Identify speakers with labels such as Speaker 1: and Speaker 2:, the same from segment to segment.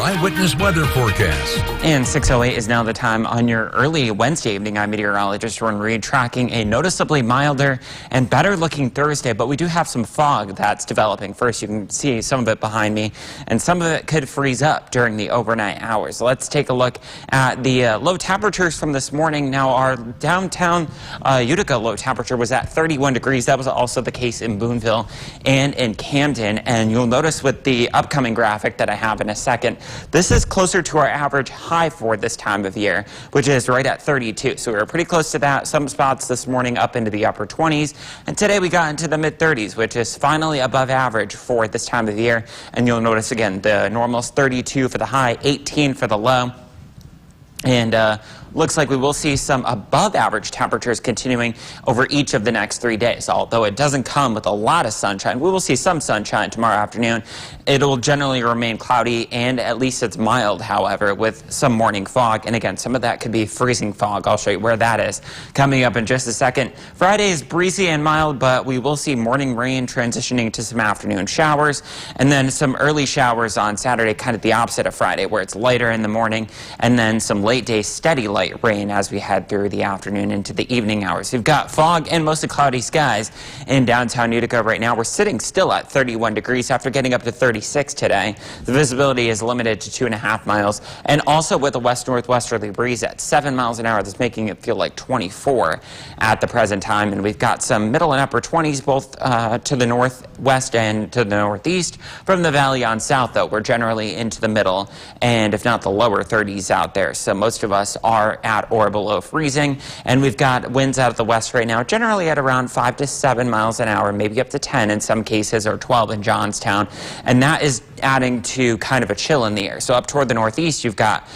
Speaker 1: eyewitness weather forecast.
Speaker 2: And 6:08 is now the time on your early Wednesday evening. I'm meteorologist Ron Reed, tracking a noticeably milder and better looking Thursday, but we do have some fog that's developing. First, you can see some of it behind me, and some of it could freeze up during the overnight hours. Let's take a look at the low temperatures from this morning. Now, our downtown Utica low temperature was at 31 degrees. That was also the case in Boonville and in Camden. And you'll notice with the upcoming graphic that I have in a second, this is closer to our average high for this time of year, which is right at 32. So we were pretty close to that. Some spots this morning up into the upper 20s. And today we got into the mid 30s, which is finally above average for this time of year. And you'll notice again, the normal's 32 for the high, 18 for the low. And looks like we will see some above average temperatures continuing over each of the next 3 days. Although it doesn't come with a lot of sunshine, we will see some sunshine tomorrow afternoon. It will generally remain cloudy, and at least it's mild, however, with some morning fog. And again, some of that could be freezing fog. I'll show you where that is coming up in just a second. Friday is breezy and mild, but we will see morning rain transitioning to some afternoon showers, and then some early showers on Saturday, kind of the opposite of Friday, where it's lighter in the morning, and then some late day steady light rain as we head through the afternoon into the evening hours. We've got fog and mostly cloudy skies in downtown Utica right now. We're sitting still at 31 degrees after getting up to 36 today. The visibility is limited to 2.5 miles, and also with a west-northwesterly breeze at 7 miles an hour, that's making it feel like 24 at the present time. And we've got some middle and upper 20s both to the northwest and to the northeast. From the valley on south, though, we're generally into the middle and if not the lower 30s out there. So most of us are at or below freezing, and we've got winds out of the west right now, generally at around 5 to 7 miles an hour, maybe up to 10 in some cases, or 12 in Johnstown, and that is adding to kind of a chill in the air. So up toward the northeast, you've got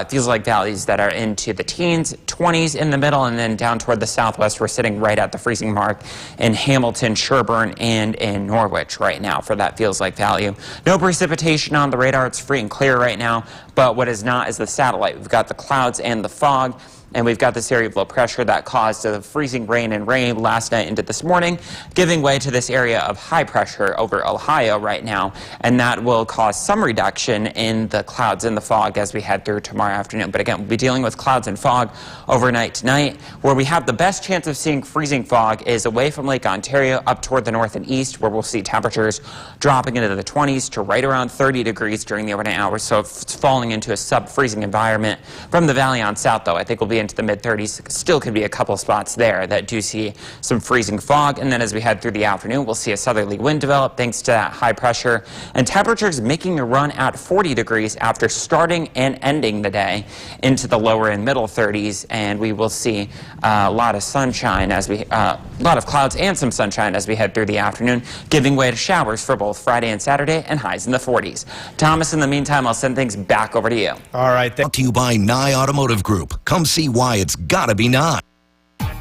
Speaker 2: feels like valleys that are into the teens, 20s in the middle, and then down toward the southwest, we're sitting right at the freezing mark in Hamilton, Sherburne, and in Norwich right now for that feels like value. No precipitation on the radar. It's free and clear right now, but what is not is the satellite. We've got the clouds and the fog, and we've got this area of low pressure that caused the freezing rain and rain last night into this morning, giving way to this area of high pressure over Ohio right now, and that will cause some reduction in the clouds and the fog as we head through tomorrow afternoon. But again, we'll be dealing with clouds and fog overnight tonight. Where we have the best chance of seeing freezing fog is away from Lake Ontario up toward the north and east, where we'll see temperatures dropping into the 20s to right around 30 degrees during the overnight hours, so it's falling into a sub-freezing environment. From the valley on south, though, I think we'll be into the mid-30s. Still could be a couple spots there that do see some freezing fog, and then as we head through the afternoon, we'll see a southerly wind develop thanks to that high pressure, and temperatures making a run at 40 degrees after starting and ending the day into the lower and middle 30s, and we will see a lot of sunshine as we a lot of clouds and some sunshine as we head through the afternoon, giving way to showers for both Friday and Saturday, and highs in the 40s. Thomas, in the meantime, I'll send things back over to you.
Speaker 3: All right.
Speaker 4: Brought to you by Nye Automotive Group. Come see why it's gotta be Nye.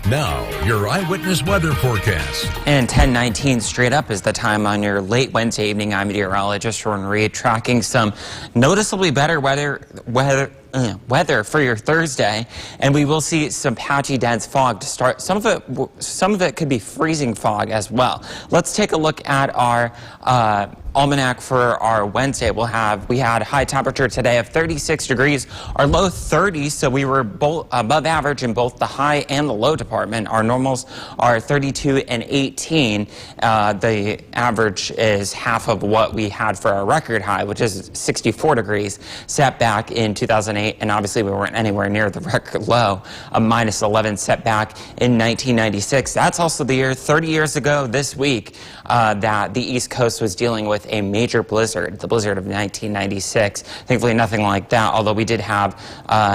Speaker 1: Now, your eyewitness weather forecast.
Speaker 2: And 10:19 straight up is the time on your late Wednesday evening. I'm meteorologist Ron Reed, tracking some noticeably better weather for your Thursday, and we will see some patchy dense fog to start. Some of it could be freezing fog as well. Let's take a look at our almanac for our Wednesday. We had a high temperature today of 36 degrees, our low 30s, so we were both above average in both the high and the low department. Our normals are 32 and 18. The average is half of what we had for our record high, which is 64 degrees, set back in 2008, and obviously we weren't anywhere near the record low, a minus 11 set back in 1996. That's also the year, 30 years ago this week, that the East Coast was dealing with a major blizzard, the blizzard of 1996. Thankfully, nothing like that, although we did have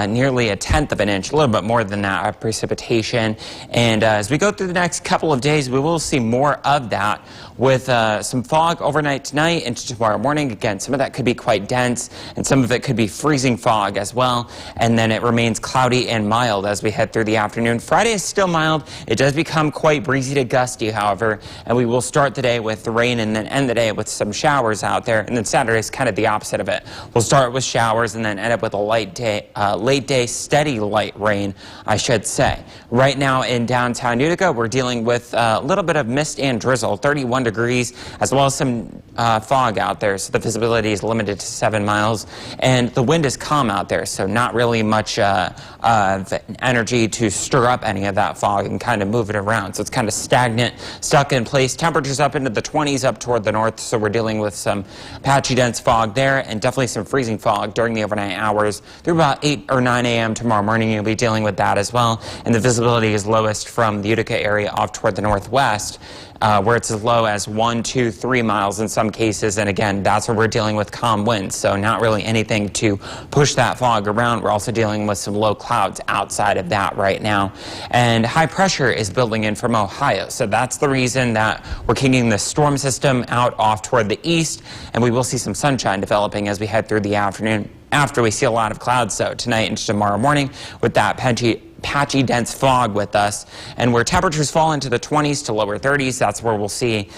Speaker 2: nearly a tenth of an inch, a little bit more than that, of precipitation. And as we go through the next couple of days, we will see more of that with some fog overnight tonight into tomorrow morning. Again, some of that could be quite dense, and some of it could be freezing fog as well. And then it remains cloudy and mild as we head through the afternoon. Friday is still mild. It does become quite breezy to gusty, however, and we will start the day with rain and then end the day with some showers out there, and then Saturday is kind of the opposite of it. We'll start with showers and then end up with a late day steady light rain, I should say. Right now in downtown Utica, we're dealing with a little bit of mist and drizzle, 31 degrees, as well as some fog out there, so the visibility is limited to 7 miles, and the wind is calm out there, so not really much of energy to stir up any of that fog and kind of move it around. So it's kind of stagnant, stuck in place. Temperatures up into the 20s up toward the north, so we're dealing with some patchy dense fog there, and definitely some freezing fog during the overnight hours through about 8 or 9 a.m. tomorrow morning. You'll be dealing with that as well, and the visibility is lowest from the Utica area off toward the northwest, where it's as low as 1, 2, 3 miles in some cases. And again, that's where we're dealing with calm winds, so not really anything to push that fog around. We're also dealing with some low clouds outside of that right now, and high pressure is building in from Ohio, so that's the reason that we're kicking the storm system out off toward the east, and we will see some sunshine developing as we head through the afternoon after we see a lot of clouds, so tonight and tomorrow morning with that patchy dense fog with us, and where temperatures fall into the 20s to lower 30s, that's where we'll see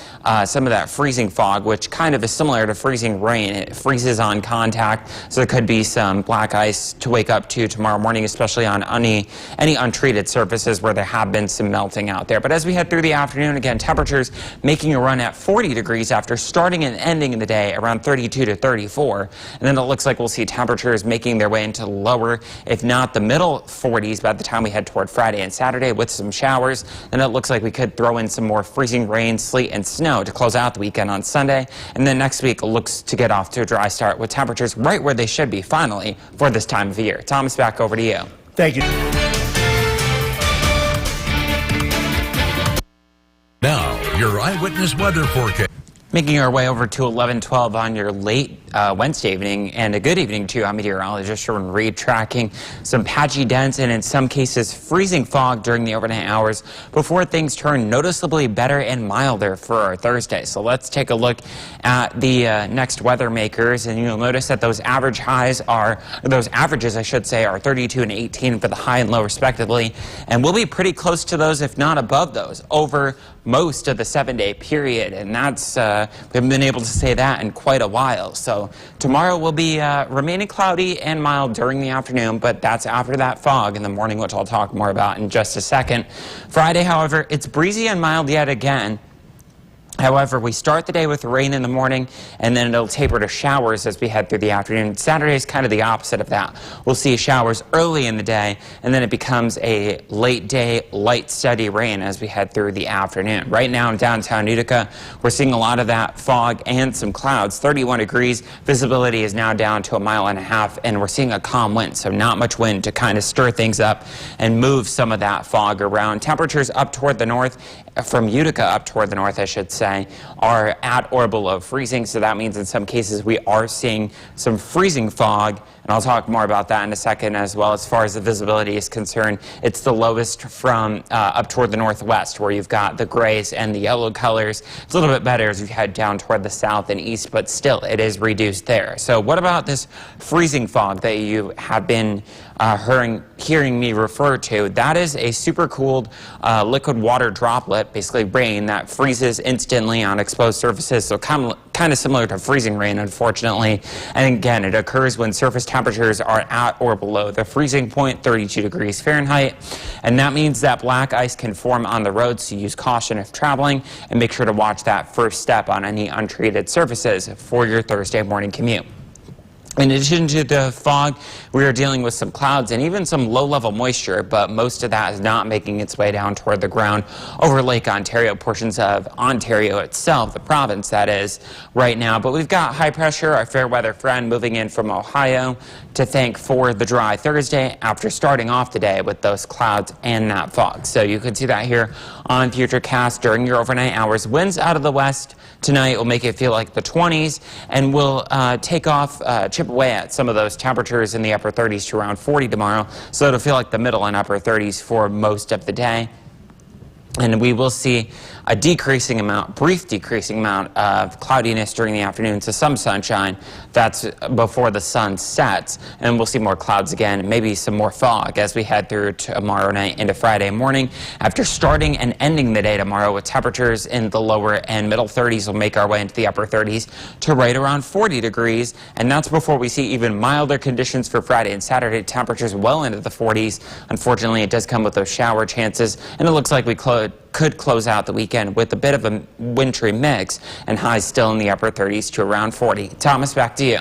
Speaker 2: some of that freezing fog, which kind of is similar to freezing rain. It freezes on contact, so there could be some black ice to wake up to tomorrow morning, especially on any untreated surfaces where there have been some melting out there. But as we head through the afternoon, again, temperatures making a run at 40 degrees after starting and ending the day around 32 to 34, and then it looks like we'll see temperatures making their way into lower, if not the middle 40s by the time we head toward Friday and Saturday with some showers. Then it looks like we could throw in some more freezing rain, sleet, and snow to close out the weekend on Sunday. And then next week looks to get off to a dry start with temperatures right where they should be finally for this time of year. Thomas, back over to you.
Speaker 3: Thank you.
Speaker 1: Now, your eyewitness weather forecast.
Speaker 2: Making our way over to 11:12 on your late Wednesday evening, and a good evening to I'm meteorologist Sherwin Reed, tracking some patchy dense and in some cases freezing fog during the overnight hours before things turn noticeably better and milder for our Thursday. So let's take a look at the next weather makers, and you'll notice that those averages I should say, are 32 and 18 for the high and low respectively, and we'll be pretty close to those, if not above those, over most of the 7-day period, and that's we haven't been able to say that in quite a while. So tomorrow will be remaining cloudy and mild during the afternoon, but that's after that fog in the morning, which I'll talk more about in just a second. Friday, however, it's breezy and mild yet again. However, we start the day with rain in the morning, and then it'll taper to showers as we head through the afternoon. Saturday is kind of the opposite of that. We'll see showers early in the day, and then it becomes a late day, light, steady rain as we head through the afternoon. Right now in downtown Utica, we're seeing a lot of that fog and some clouds. 31 degrees. Visibility is now down to 1.5 miles, and we're seeing a calm wind, so not much wind to kind of stir things up and move some of that fog around. Temperatures up toward the north, from Utica up toward the north, I should say, are at or below freezing, so that means in some cases we are seeing some freezing fog, and I'll talk more about that in a second. As well, as far as the visibility is concerned, it's the lowest from up toward the northwest, where you've got the grays and the yellow colors. It's a little bit better as you head down toward the south and east, but still it is reduced there. So what about this freezing fog that you have been hearing me refer to? That is a supercooled liquid water droplet, basically rain, that freezes instantly on exposed surfaces, so kind of similar to freezing rain, unfortunately. And again, it occurs when surface temperatures are at or below the freezing point, 32 degrees Fahrenheit, and that means that black ice can form on the roads, so use caution if traveling, and make sure to watch that first step on any untreated surfaces for your Thursday morning commute. In addition to the fog, we are dealing with some clouds and even some low-level moisture, but most of that is not making its way down toward the ground over Lake Ontario, portions of Ontario itself, the province that is, right now. But we've got high pressure, our fair weather friend, moving in from Ohio to thank for the dry Thursday after starting off the day with those clouds and that fog. So you can see that here on Futurecast during your overnight hours. Winds out of the west tonight will make it feel like the 20s, and will take off, chip away at some of those temperatures in the upper 30s to around 40 tomorrow. So it'll feel like the middle and upper 30s for most of the day. And we will see a brief decreasing amount of cloudiness during the afternoon to some sunshine. That's before the sun sets. And we'll see more clouds again, maybe some more fog as we head through tomorrow night into Friday morning. After starting and ending the day tomorrow with temperatures in the lower and middle 30s, we'll make our way into the upper 30s to right around 40 degrees. And that's before we see even milder conditions for Friday and Saturday. Temperatures well into the 40s. Unfortunately, it does come with those shower chances. And it looks like we could close out the weekend with a bit of a wintry mix and highs still in the upper 30s to around 40. Thomas, back to you.